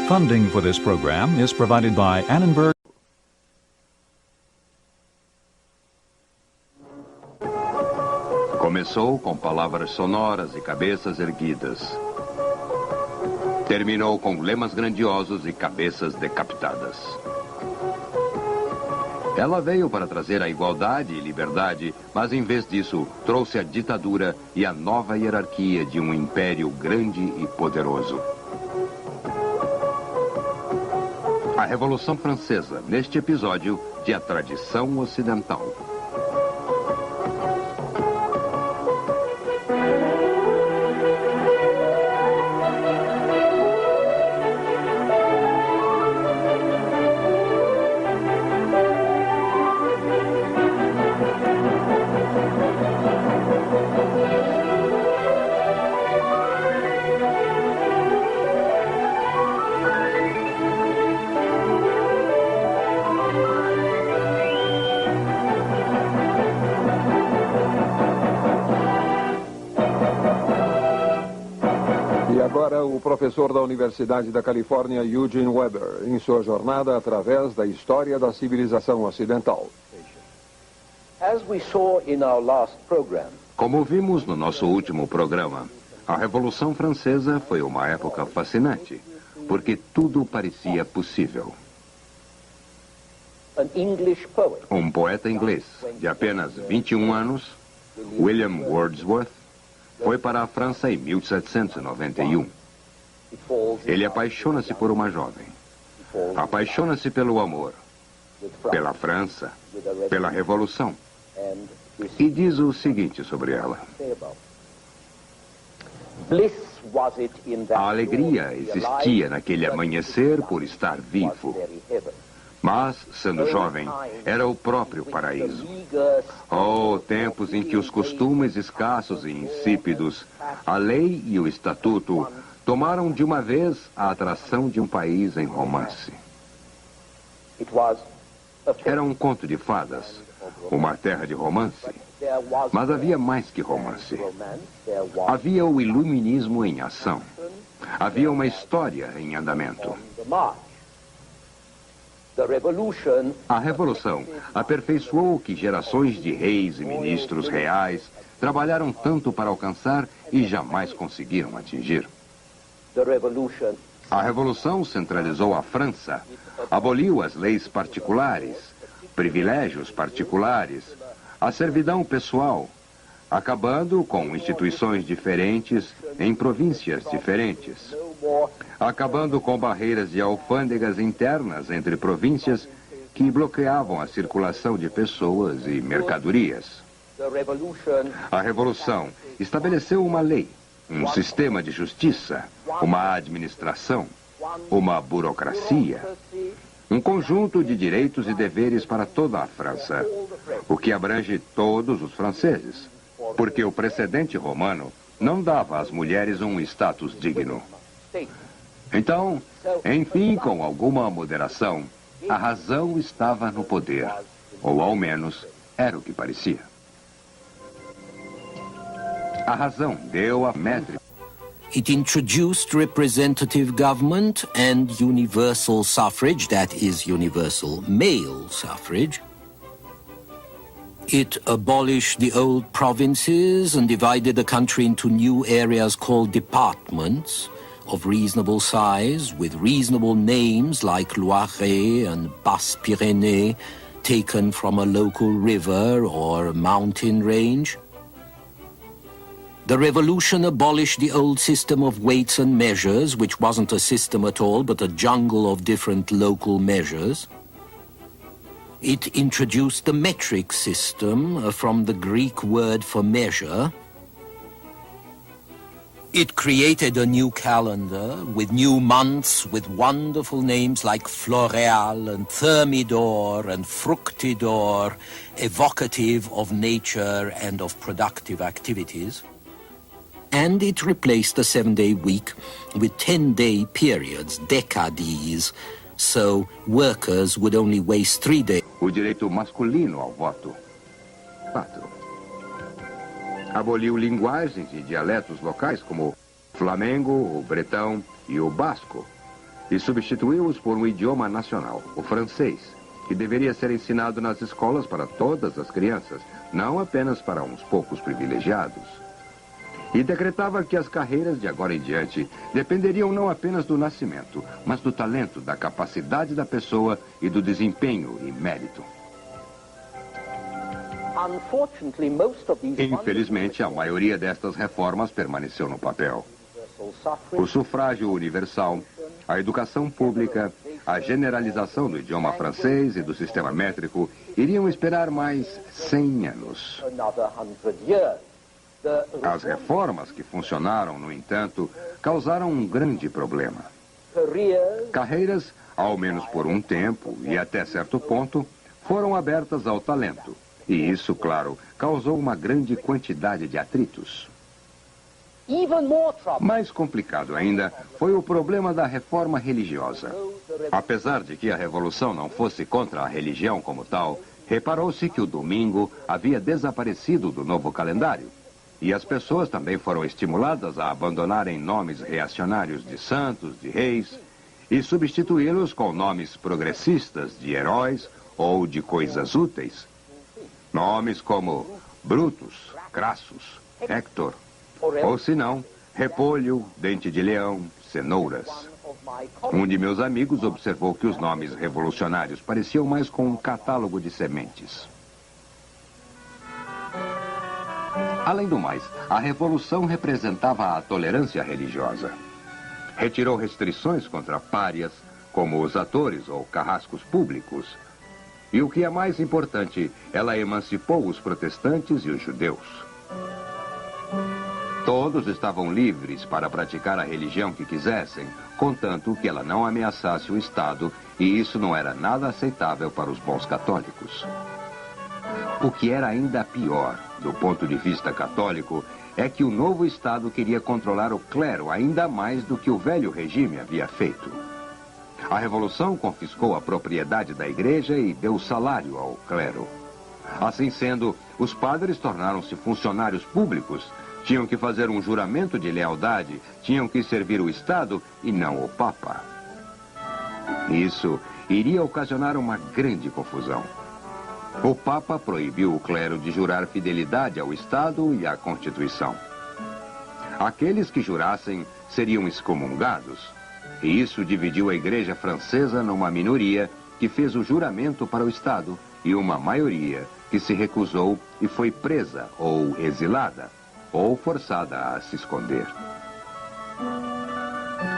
Funding for this program is provided by Annenberg. Começou com palavras sonoras e cabeças erguidas. Terminou com lemas grandiosos e cabeças decapitadas. Ela veio para trazer a igualdade e liberdade, mas em vez disso, trouxe a ditadura e a nova hierarquia de um império grande e poderoso. A Revolução Francesa, neste episódio de A Tradição Ocidental. Agora, o professor da Universidade da Califórnia, Eugene Weber, em sua jornada através da história da civilização ocidental. Como vimos no nosso último programa, a Revolução Francesa foi uma época fascinante, porque tudo parecia possível. Um poeta inglês de apenas 21 anos, William Wordsworth, foi para a França em 1791. Ele apaixona-se por uma jovem. Apaixona-se pelo amor, pela França, pela Revolução. E diz o seguinte sobre ela. A alegria existia naquele amanhecer por estar vivo. Mas, sendo jovem, era o próprio paraíso. Oh, tempos em que os costumes escassos e insípidos, a lei e o estatuto tomaram de uma vez a atração de um país em romance. Era um conto de fadas, uma terra de romance. Mas havia mais que romance. Havia o iluminismo em ação. Havia uma história em andamento. A Revolução aperfeiçoou o que gerações de reis e ministros reais trabalharam tanto para alcançar e jamais conseguiram atingir. A Revolução centralizou a França, aboliu as leis particulares, privilégios particulares, a servidão pessoal, acabando com instituições diferentes em províncias diferentes, acabando com barreiras de alfândegas internas entre províncias que bloqueavam a circulação de pessoas e mercadorias. A Revolução estabeleceu uma lei, um sistema de justiça, uma administração, uma burocracia, um conjunto de direitos e deveres para toda a França, o que abrange todos os franceses, porque o precedente romano não dava às mulheres um status digno. Então, enfim, com alguma moderação, a razão estava no poder, ou ao menos era o que parecia. A razão deu a métrica. It introduced representative government and universal suffrage, that is, universal male suffrage. It abolished the old provinces and divided the country into new areas called departments of reasonable size, with reasonable names like Loiret and Basse-Pyrénées, taken from a local river or mountain range. The revolution abolished the old system of weights and measures, which wasn't a system at all, but a jungle of different local measures. It introduced the metric system from the Greek word for measure. It created a new calendar with new months with wonderful names like Floréal and Thermidor and Fructidor, evocative of nature and of productive activities. And it replaced the 7-day week with 10-day periods, decades, so workers would only waste 3 days. O direito masculino ao voto. 4. Aboliu linguagens e dialetos locais como o flamengo, o bretão e o basco, e substituiu-os por um idioma nacional, o francês, que deveria ser ensinado nas escolas para todas as crianças, não apenas para uns poucos privilegiados. E decretava que as carreiras de agora em diante dependeriam não apenas do nascimento, mas do talento, da capacidade da pessoa e do desempenho e mérito. Infelizmente, a maioria destas reformas permaneceu no papel. O sufrágio universal, a educação pública, a generalização do idioma francês e do sistema métrico iriam esperar mais 100 anos. As reformas que funcionaram, no entanto, causaram um grande problema. Carreiras, ao menos por um tempo e até certo ponto, foram abertas ao talento. E isso, claro, causou uma grande quantidade de atritos. Mais complicado ainda foi o problema da reforma religiosa. Apesar de que a revolução não fosse contra a religião como tal, reparou-se que o domingo havia desaparecido do novo calendário. E as pessoas também foram estimuladas a abandonarem nomes reacionários de santos, de reis, e substituí-los com nomes progressistas de heróis ou de coisas úteis. Nomes como Brutus, Crassus, Hector, ou se não, Repolho, Dente de Leão, Cenouras. Um de meus amigos observou que os nomes revolucionários pareciam mais com um catálogo de sementes. Além do mais, a revolução representava a tolerância religiosa. Retirou restrições contra párias, como os atores ou carrascos públicos. E o que é mais importante, ela emancipou os protestantes e os judeus. Todos estavam livres para praticar a religião que quisessem, contanto que ela não ameaçasse o Estado, e isso não era nada aceitável para os bons católicos. O que era ainda pior, do ponto de vista católico, é que o novo Estado queria controlar o clero ainda mais do que o velho regime havia feito. A Revolução confiscou a propriedade da igreja e deu salário ao clero. Assim sendo, os padres tornaram-se funcionários públicos, tinham que fazer um juramento de lealdade, tinham que servir o Estado e não o Papa. Isso iria ocasionar uma grande confusão. O Papa proibiu o clero de jurar fidelidade ao Estado e à Constituição. Aqueles que jurassem seriam excomungados, e isso dividiu a Igreja Francesa numa minoria que fez o juramento para o Estado e uma maioria que se recusou e foi presa ou exilada, ou forçada a se esconder.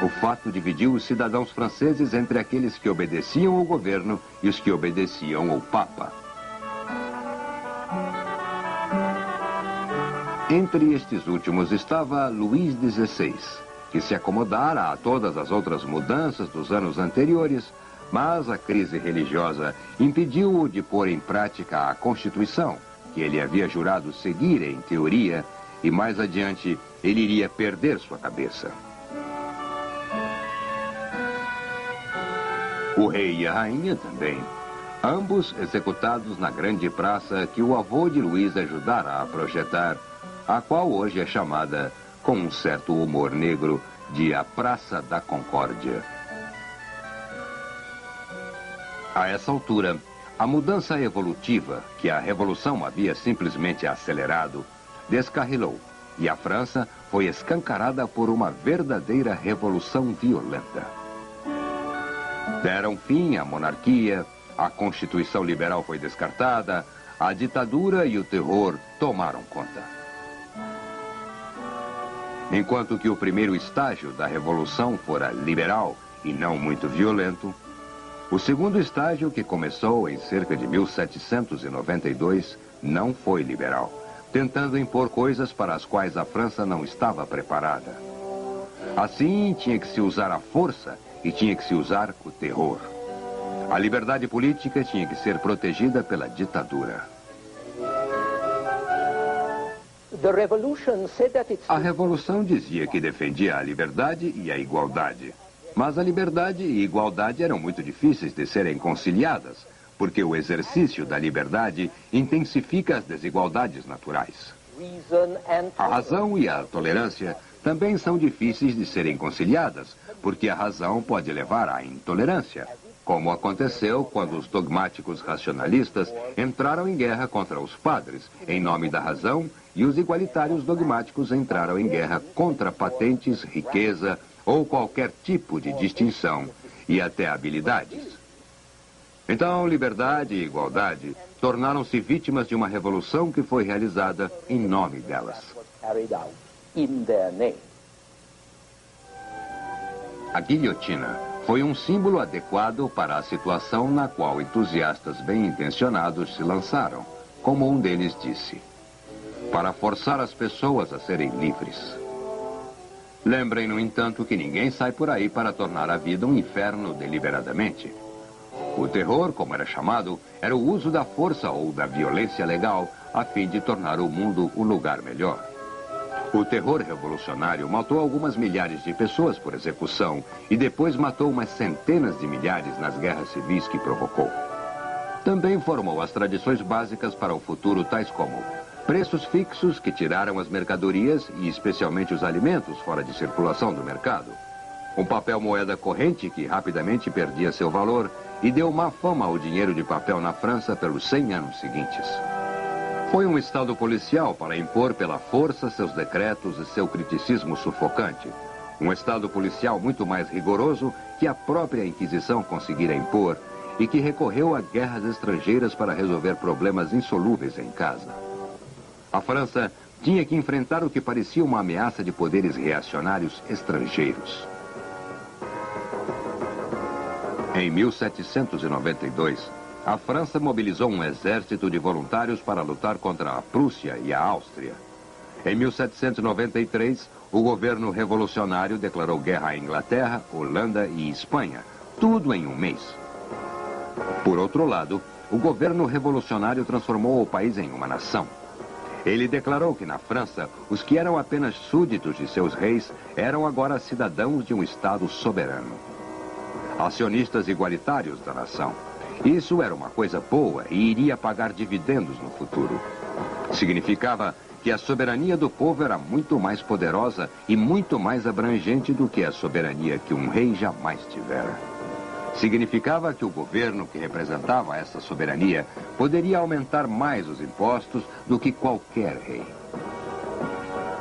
O fato dividiu os cidadãos franceses entre aqueles que obedeciam ao governo e os que obedeciam ao Papa. Entre estes últimos estava Luís XVI, que se acomodara a todas as outras mudanças dos anos anteriores, mas a crise religiosa impediu-o de pôr em prática a Constituição, que ele havia jurado seguir em teoria, e mais adiante ele iria perder sua cabeça. O rei e a rainha também, ambos executados na grande praça que o avô de Luís ajudara a projetar, a qual hoje é chamada, com um certo humor negro, de a Praça da Concórdia. A essa altura, a mudança evolutiva que a Revolução havia simplesmente acelerado, descarrilou, e a França foi escancarada por uma verdadeira revolução violenta. Deram fim à monarquia, a Constituição liberal foi descartada, a ditadura e o terror tomaram conta. Enquanto que o primeiro estágio da Revolução fora liberal e não muito violento, o segundo estágio, que começou em cerca de 1792, não foi liberal, tentando impor coisas para as quais a França não estava preparada. Assim, tinha que se usar a força e tinha que se usar o terror. A liberdade política tinha que ser protegida pela ditadura. A Revolução dizia que defendia a liberdade e a igualdade. Mas a liberdade e a igualdade eram muito difíceis de serem conciliadas, porque o exercício da liberdade intensifica as desigualdades naturais. A razão e a tolerância também são difíceis de serem conciliadas, porque a razão pode levar à intolerância, como aconteceu quando os dogmáticos racionalistas entraram em guerra contra os padres, em nome da razão, e os igualitários dogmáticos entraram em guerra contra patentes, riqueza ou qualquer tipo de distinção e até habilidades. Então, liberdade e igualdade tornaram-se vítimas de uma revolução que foi realizada em nome delas. A guilhotina foi um símbolo adequado para a situação na qual entusiastas bem-intencionados se lançaram, como um deles disse, para forçar as pessoas a serem livres. Lembrem, no entanto, que ninguém sai por aí para tornar a vida um inferno deliberadamente. O terror, como era chamado, era o uso da força ou da violência legal a fim de tornar o mundo um lugar melhor. O terror revolucionário matou algumas milhares de pessoas por execução e depois matou umas centenas de milhares nas guerras civis que provocou. Também formou as tradições básicas para o futuro, tais como preços fixos que tiraram as mercadorias e especialmente os alimentos fora de circulação do mercado. Um papel moeda corrente que rapidamente perdia seu valor e deu má fama ao dinheiro de papel na França pelos 100 anos seguintes. Foi um estado policial para impor pela força seus decretos e seu criticismo sufocante. Um estado policial muito mais rigoroso que a própria Inquisição conseguira impor e que recorreu a guerras estrangeiras para resolver problemas insolúveis em casa. A França tinha que enfrentar o que parecia uma ameaça de poderes reacionários estrangeiros. Em 1792, a França mobilizou um exército de voluntários para lutar contra a Prússia e a Áustria. Em 1793, o governo revolucionário declarou guerra à Inglaterra, Holanda e Espanha, tudo em um mês. Por outro lado, o governo revolucionário transformou o país em uma nação. Ele declarou que na França, os que eram apenas súditos de seus reis eram agora cidadãos de um Estado soberano. Acionistas igualitários da nação. Isso era uma coisa boa e iria pagar dividendos no futuro. Significava que a soberania do povo era muito mais poderosa e muito mais abrangente do que a soberania que um rei jamais tivera. Significava que o governo que representava essa soberania poderia aumentar mais os impostos do que qualquer rei.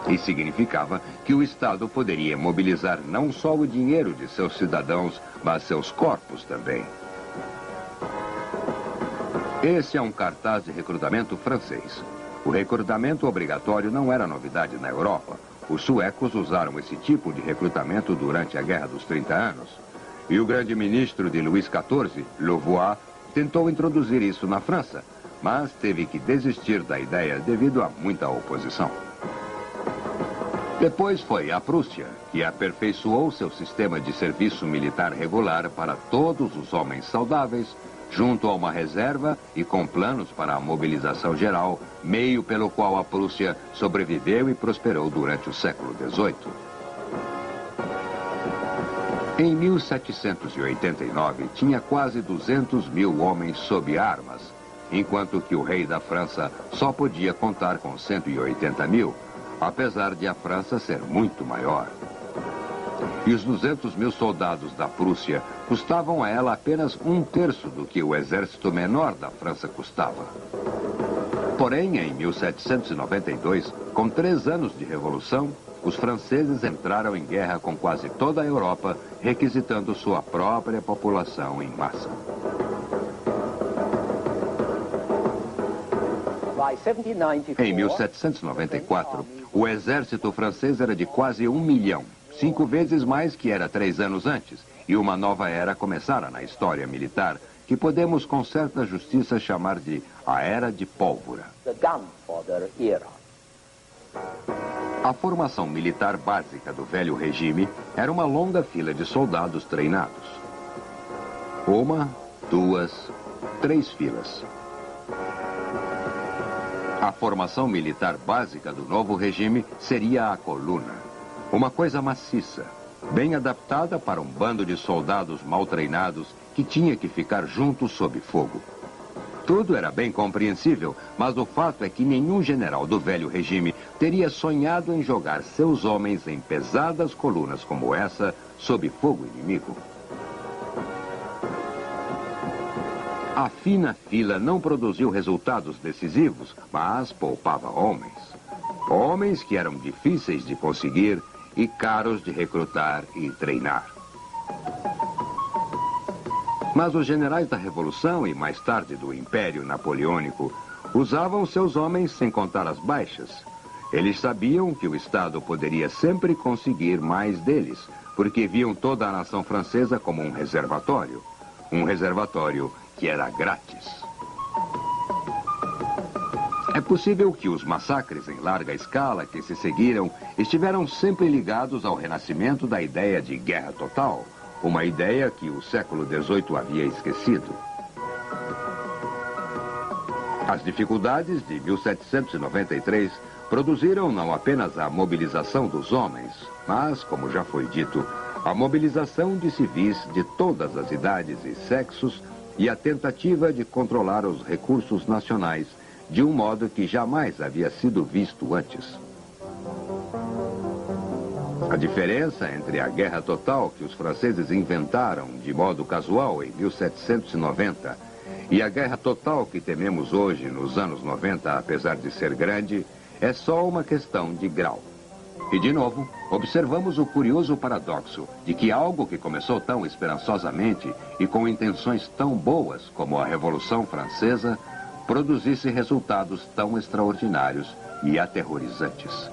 E significava que o Estado poderia mobilizar não só o dinheiro de seus cidadãos, mas seus corpos também. Esse é um cartaz de recrutamento francês. O recrutamento obrigatório não era novidade na Europa. Os suecos usaram esse tipo de recrutamento durante a Guerra dos 30 Anos. E o grande ministro de Luís XIV, Louvois, tentou introduzir isso na França, mas teve que desistir da ideia devido a muita oposição. Depois foi a Prússia, que aperfeiçoou seu sistema de serviço militar regular para todos os homens saudáveis, junto a uma reserva e com planos para a mobilização geral, meio pelo qual a Prússia sobreviveu e prosperou durante o século XVIII. Em 1789, tinha quase 200 mil homens sob armas, enquanto que o rei da França só podia contar com 180 mil, apesar de a França ser muito maior. E os 200 mil soldados da Prússia custavam a ela apenas 1/3 do que o exército menor da França custava. Porém, em 1792, com 3 anos de revolução, os franceses entraram em guerra com quase toda a Europa, requisitando sua própria população em massa. Em 1794, o exército francês era de quase 1 milhão, 5 vezes mais que era 3 anos antes, e uma nova era começara na história militar, que podemos com certa justiça chamar de a Era de Pólvora. A formação militar básica do velho regime era uma longa fila de soldados treinados. 1, 2, 3 filas. A formação militar básica do novo regime seria a coluna. Uma coisa maciça, bem adaptada para um bando de soldados mal treinados que tinha que ficar juntos sob fogo. Tudo era bem compreensível, mas o fato é que nenhum general do velho regime teria sonhado em jogar seus homens em pesadas colunas como essa, sob fogo inimigo. A fina fila não produziu resultados decisivos, mas poupava homens. Homens que eram difíceis de conseguir e caros de recrutar e treinar. Mas os generais da Revolução e mais tarde do Império Napoleônico usavam seus homens sem contar as baixas. Eles sabiam que o Estado poderia sempre conseguir mais deles, porque viam toda a nação francesa como um reservatório que era grátis. É possível que os massacres em larga escala que se seguiram estiveram sempre ligados ao renascimento da ideia de guerra total, uma ideia que o século XVIII havia esquecido. As dificuldades de 1793 produziram não apenas a mobilização dos homens, mas, como já foi dito, a mobilização de civis de todas as idades e sexos e a tentativa de controlar os recursos nacionais de um modo que jamais havia sido visto antes. A diferença entre a guerra total que os franceses inventaram de modo casual em 1790 e a guerra total que tememos hoje nos anos 90, apesar de ser grande, é só uma questão de grau. E, de novo, observamos o curioso paradoxo de que algo que começou tão esperançosamente e com intenções tão boas como a Revolução Francesa produzisse resultados tão extraordinários e aterrorizantes.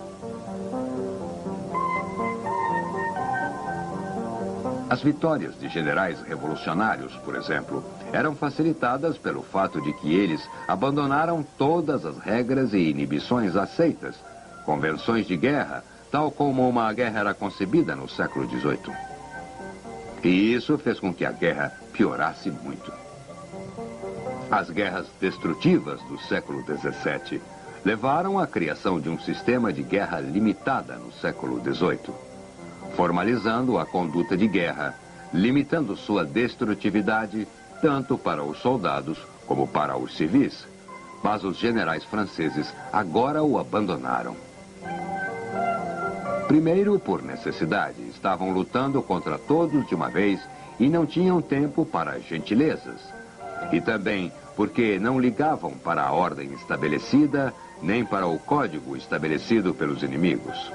As vitórias de generais revolucionários, por exemplo, eram facilitadas pelo fato de que eles abandonaram todas as regras e inibições aceitas, convenções de guerra, tal como uma guerra era concebida no século XVIII. E isso fez com que a guerra piorasse muito. As guerras destrutivas do século XVII levaram à criação de um sistema de guerra limitada no século XVIII, formalizando a conduta de guerra, limitando sua destrutividade tanto para os soldados como para os civis. Mas os generais franceses agora o abandonaram. Primeiro, por necessidade, estavam lutando contra todos de uma vez e não tinham tempo para gentilezas. E também porque não ligavam para a ordem estabelecida, nem para o código estabelecido pelos inimigos.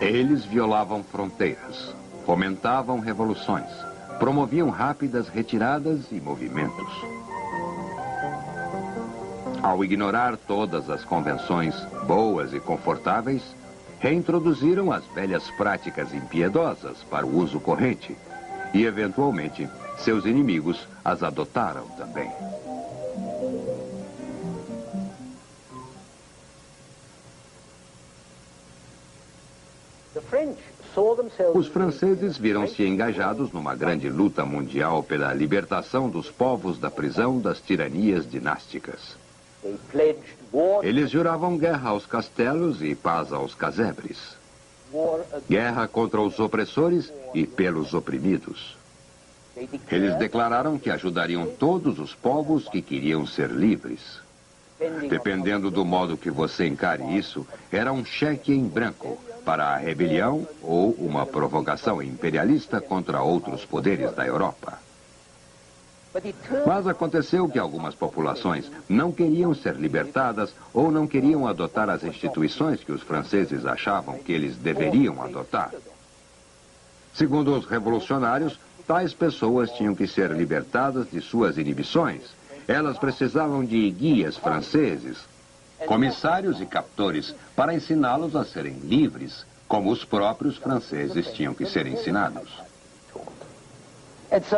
Eles violavam fronteiras, fomentavam revoluções, promoviam rápidas retiradas e movimentos. Ao ignorar todas as convenções boas e confortáveis, reintroduziram as velhas práticas impiedosas para o uso corrente e, eventualmente, seus inimigos as adotaram também. Os franceses viram-se engajados numa grande luta mundial pela libertação dos povos da prisão das tiranias dinásticas. Eles juravam guerra aos castelos e paz aos casebres. Guerra contra os opressores e pelos oprimidos. Eles declararam que ajudariam todos os povos que queriam ser livres. Dependendo do modo que você encare isso, era um cheque em branco para a rebelião ou uma provocação imperialista contra outros poderes da Europa. Mas aconteceu que algumas populações não queriam ser libertadas ou não queriam adotar as instituições que os franceses achavam que eles deveriam adotar. Segundo os revolucionários, tais pessoas tinham que ser libertadas de suas inibições. Elas precisavam de guias franceses, comissários e captores, para ensiná-los a serem livres, como os próprios franceses tinham que ser ensinados.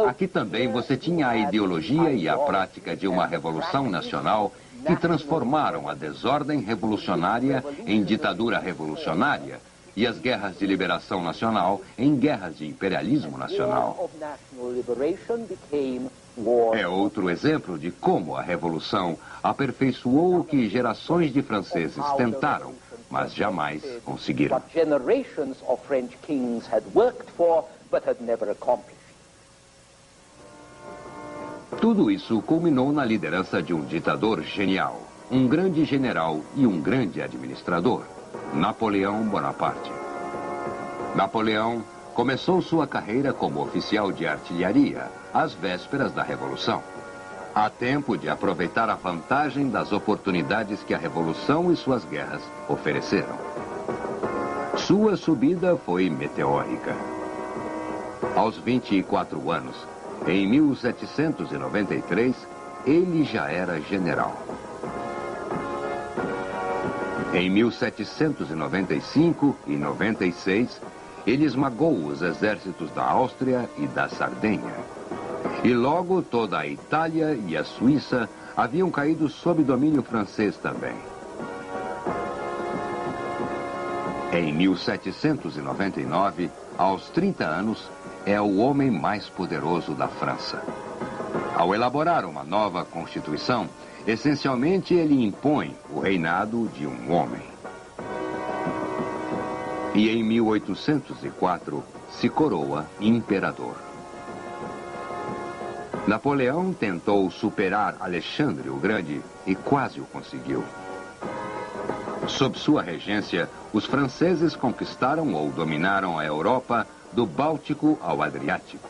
Aqui também você tinha a ideologia e a prática de uma revolução nacional que transformaram a desordem revolucionária em ditadura revolucionária e as guerras de liberação nacional em guerras de imperialismo nacional. É outro exemplo de como a revolução aperfeiçoou o que gerações de franceses tentaram, mas jamais conseguiram. Tudo isso culminou na liderança de um ditador genial, um grande general e um grande administrador, Napoleão Bonaparte. Napoleão começou sua carreira como oficial de artilharia, às vésperas da Revolução. Há tempo de aproveitar a vantagem das oportunidades que a Revolução e suas guerras ofereceram. Sua subida foi meteórica. Aos 24 anos, em 1793, ele já era general. Em 1795 e 96, ele esmagou os exércitos da Áustria e da Sardenha. E logo toda a Itália e a Suíça haviam caído sob domínio francês também. Em 1799, aos 30 anos, é o homem mais poderoso da França. Ao elaborar uma nova Constituição, essencialmente ele impõe o reinado de um homem. E em 1804 se coroa imperador. Napoleão tentou superar Alexandre o Grande e quase o conseguiu. Sob sua regência, os franceses conquistaram ou dominaram a Europa do Báltico ao Adriático.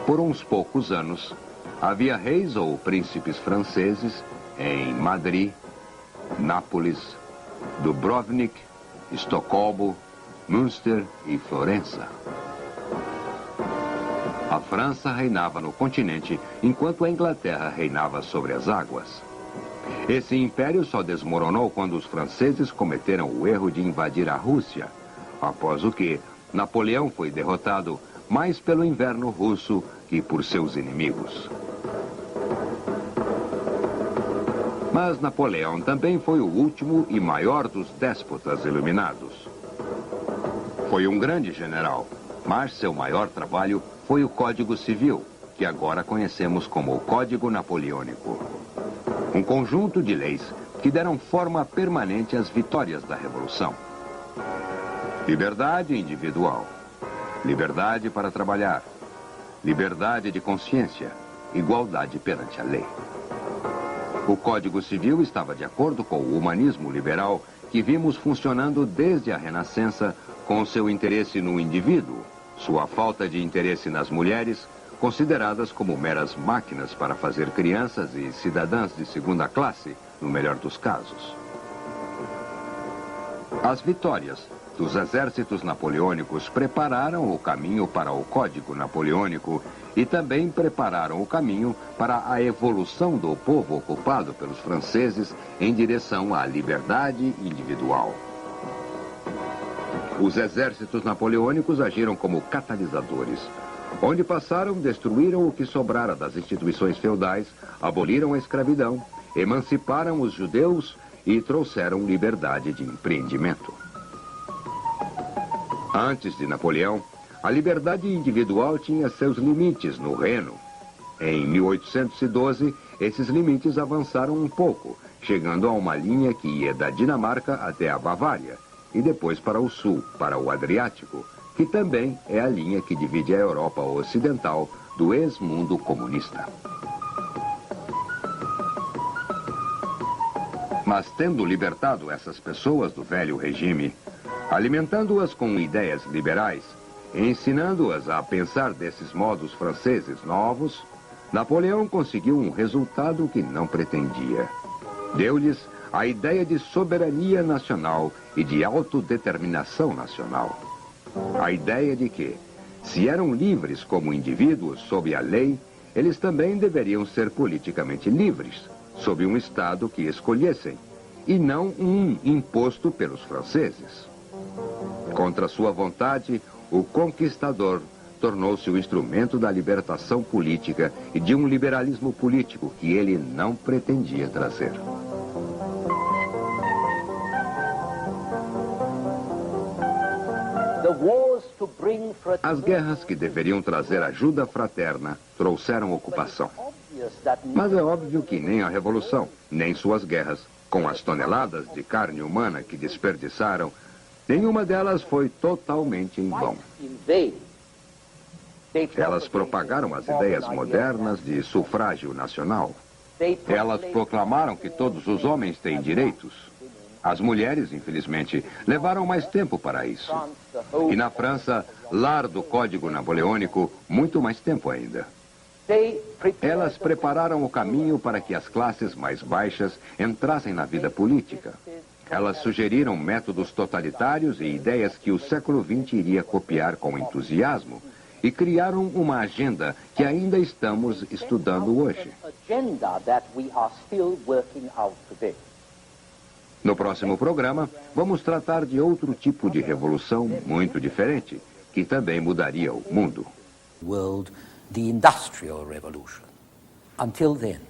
Por uns poucos anos, havia reis ou príncipes franceses em Madrid, Nápoles, Dubrovnik, Estocolmo, Münster e Florença. A França reinava no continente, enquanto a Inglaterra reinava sobre as águas. Esse império só desmoronou quando os franceses cometeram o erro de invadir a Rússia, após o que Napoleão foi derrotado mais pelo inverno russo que por seus inimigos. Mas Napoleão também foi o último e maior dos déspotas iluminados. Foi um grande general, mas seu maior trabalho foi o Código Civil, que agora conhecemos como o Código Napoleônico. Um conjunto de leis que deram forma permanente às vitórias da Revolução. Liberdade individual, liberdade para trabalhar, liberdade de consciência, igualdade perante a lei. O Código Civil estava de acordo com o humanismo liberal que vimos funcionando desde a Renascença, com seu interesse no indivíduo, sua falta de interesse nas mulheres, consideradas como meras máquinas para fazer crianças e cidadãs de segunda classe, no melhor dos casos. As vitórias dos exércitos napoleônicos prepararam o caminho para o Código Napoleônico e também prepararam o caminho para a evolução do povo ocupado pelos franceses em direção à liberdade individual. Os exércitos napoleônicos agiram como catalisadores. Onde passaram, destruíram o que sobrara das instituições feudais, aboliram a escravidão, emanciparam os judeus e trouxeram liberdade de empreendimento. Antes de Napoleão, a liberdade individual tinha seus limites no Reno. Em 1812, esses limites avançaram um pouco, chegando a uma linha que ia da Dinamarca até a Bavária, e depois para o sul, para o Adriático, que também é a linha que divide a Europa Ocidental do ex-mundo comunista. Mas tendo libertado essas pessoas do velho regime, alimentando-as com ideias liberais, ensinando-as a pensar desses modos franceses novos, Napoleão conseguiu um resultado que não pretendia. Deu-lhes a ideia de soberania nacional e de autodeterminação nacional. A ideia de que, se eram livres como indivíduos sob a lei, eles também deveriam ser politicamente livres, sob um Estado que escolhessem, e não um imposto pelos franceses. Contra sua vontade, o conquistador tornou-se o instrumento da libertação política e de um liberalismo político que ele não pretendia trazer. As guerras que deveriam trazer ajuda fraterna trouxeram ocupação. Mas é óbvio que nem a Revolução, nem suas guerras, com as toneladas de carne humana que desperdiçaram, nenhuma delas foi totalmente em vão. Elas propagaram as ideias modernas de sufrágio nacional. Elas proclamaram que todos os homens têm direitos. As mulheres, infelizmente, levaram mais tempo para isso. E na França, lar do Código Napoleônico, muito mais tempo ainda. Elas prepararam o caminho para que as classes mais baixas entrassem na vida política. Elas sugeriram métodos totalitários e ideias que o século XX iria copiar com entusiasmo e criaram uma agenda que ainda estamos estudando hoje. No próximo programa, vamos tratar de outro tipo de revolução muito diferente, que também mudaria o mundo. World, the Industrial Revolution. Until then.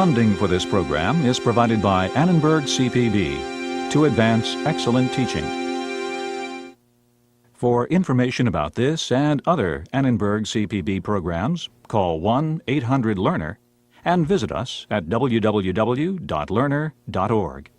Funding for this program is provided by Annenberg CPB to advance excellent teaching. For information about this and other Annenberg CPB programs, call 1-800-LEARNER and visit us at www.learner.org.